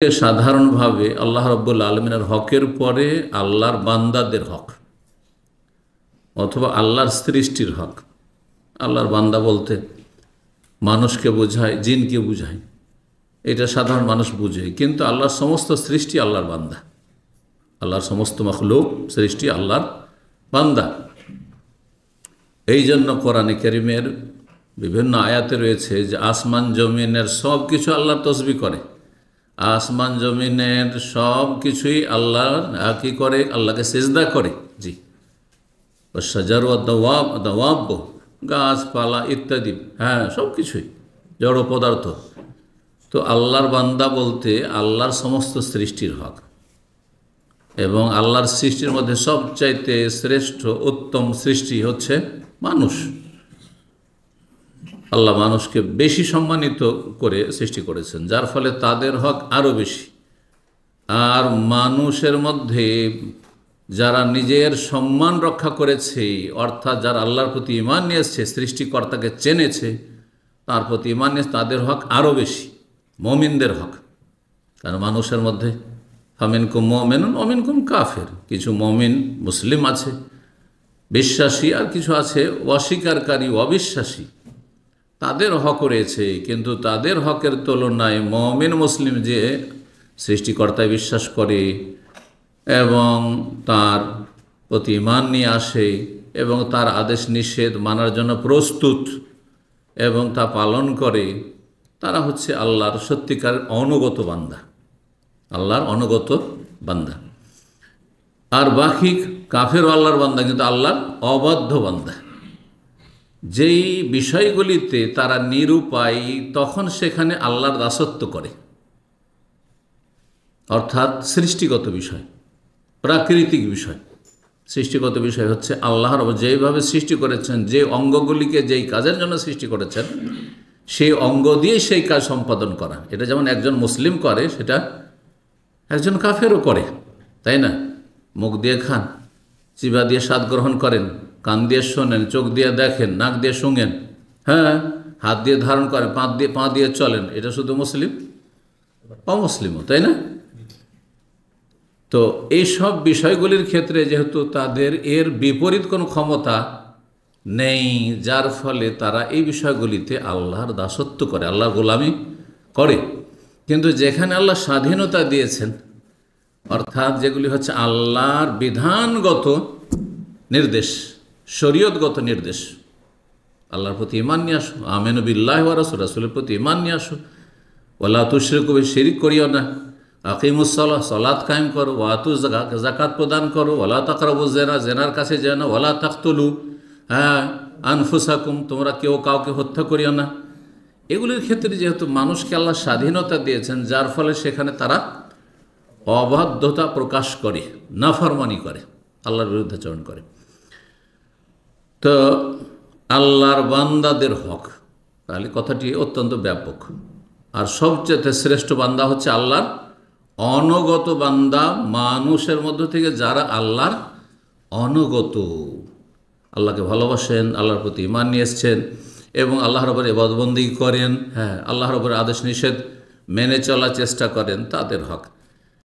সাধারণভাবে আল্লাহ রাব্বুল আলামিনের হকের পরে আল্লাহর বান্দাদের হক অথবা আল্লাহর সৃষ্টির হক। আল্লাহর বান্দা বলতে মানুষকে বোঝায়, জিনকে বোঝায়, এটা সাধারণ মানুষ বুঝে। কিন্তু আল্লাহর সমস্ত সৃষ্টি আল্লাহর বান্দা, আল্লাহর সমস্ত মখলুক সৃষ্টি আল্লাহর বান্দা। এই জন্য কোরআনে কারীমের বিভিন্ন আয়াতে রয়েছে যে আসমান জমিনের সব কিছু আল্লাহর তসবিহ করে, আসমান জমিনের সব কিছুই আল্লাহর কি করে, আল্লাহকে সিজদা করে। জি, শাজার ও দাওয়াব, গাছপালা ইত্যাদি, হ্যাঁ, সব কিছুই জড় পদার্থ। তো আল্লাহর বান্দা বলতে আল্লাহর সমস্ত সৃষ্টির হক, এবং আল্লাহর সৃষ্টির মধ্যে সবচাইতে শ্রেষ্ঠ উত্তম সৃষ্টি হচ্ছে মানুষ। আল্লাহ মানুষকে বেশি সম্মানিত করে সৃষ্টি করেছেন, যার ফলে তাদের হক আরও বেশি। আর মানুষের মধ্যে যারা নিজের সম্মান রক্ষা করেছে, অর্থাৎ যারা আল্লাহর প্রতি ঈমান নিয়ে এসেছে, সৃষ্টিকর্তাকে চেনেছে, তার প্রতি ঈমান নিয়ে তাদের হক আরও বেশি, মুমিনদের হক। কারণ মানুষের মধ্যে ফামিনকুম মুমিনুন ওয়া মিনকুম কাফির, কিছু মুমিন মুসলিম আছে, বিশ্বাসী, আর কিছু আছে অস্বীকারী, অবিশ্বাসী। তাদের হক রয়েছে, কিন্তু তাদের হকের তুলনায় মুমিন মুসলিম যে সৃষ্টিকর্তায় বিশ্বাস করে এবং তার প্রতি ঈমান নিয়ে আসে এবং তার আদেশ নিষেধ মানার জন্য প্রস্তুত এবং তা পালন করে, তারা হচ্ছে আল্লাহর সত্যিকার অনুগত বান্দা, আল্লাহর অনুগত বান্দা। আর বাকি কাফেরও আল্লাহর বান্দা, কিন্তু আল্লাহর অবাধ্য বান্দা। যেই বিষয়গুলিতে তারা নিরুপায়, তখন সেখানে আল্লাহর দাসত্ব করে, অর্থাৎ সৃষ্টিগত বিষয়, প্রাকৃতিক বিষয়। সৃষ্টিগত বিষয় হচ্ছে আল্লাহর যেইভাবে সৃষ্টি করেছেন, যে অঙ্গগুলিকে যেই কাজের জন্য সৃষ্টি করেছেন, সেই অঙ্গ দিয়ে সেই কাজ সম্পাদন করা। এটা যেমন একজন মুসলিম করে, সেটা একজন কাফেরও করে, তাই না? মুখ দিয়ে খান, জিহ্বা দিয়ে স্বাদ গ্রহণ করেন, কান দিয়ে শোনেন, চোখ দিয়ে দেখেন, নাক দিয়ে শুঙেন, হ্যাঁ, হাত দিয়ে ধারণ করেন, পা দিয়ে চলেন। এটা শুধু মুসলিম, অমুসলিমও, তাই না? তো এইসব বিষয়গুলির ক্ষেত্রে যেহেতু তাদের এর বিপরীত কোনো ক্ষমতা নেই, যার ফলে তারা এই বিষয়গুলিতে আল্লাহর দাসত্ব করে, আল্লাহর গোলামি করে। কিন্তু যেখানে আল্লাহ স্বাধীনতা দিয়েছেন, অর্থাৎ যেগুলি হচ্ছে আল্লাহর বিধানগত নির্দেশ, শরীয়তগত নির্দেশ, আল্লাহর প্রতি ঈমান নিয়ে আসো, আমিনু বিল্লাহি ওয়া রাসূলিহি, রাসূলের প্রতি ঈমান নিয়ে আসো, ওয়ালা তুশরিকু বিহি, শিরিক করিও না, আকিমুস সালাহ, সালাত কায়েম করো, ওয়া আতু যাকাত প্রদান করো, ওয়ালা তাকরাবুজ জিনা, জিনার কাছে যেও না, ওয়ালা তাকতুলু আনফুসাকুম, তোমরা কেউ কাউকে হত্যা করিও না। এগুলির ক্ষেত্রে যেহেতু মানুষকে আল্লাহ স্বাধীনতা দিয়েছেন, যার ফলে সেখানে তারা অবাধ্যতা প্রকাশ করে, নাফরমানি করে, আল্লাহর বিরুদ্ধাচরণ করে। তো আল্লাহর বান্দাদের হক, তাহলে কথাটি অত্যন্ত ব্যাপক। আর সবচেয়ে শ্রেষ্ঠ বান্দা হচ্ছে আল্লাহর অনুগত বান্দা, মানুষের মধ্য থেকে যারা আল্লাহর অনুগত, আল্লাহকে ভালোবাসেন, আল্লাহর প্রতি ঈমান নিয়ে এসেছেন এবং আল্লাহর উপর ইবাদত বন্দেগী করেন, হ্যাঁ, আল্লাহর উপর আদেশ নিষেধ মেনে চলার চেষ্টা করেন, তাদের হক।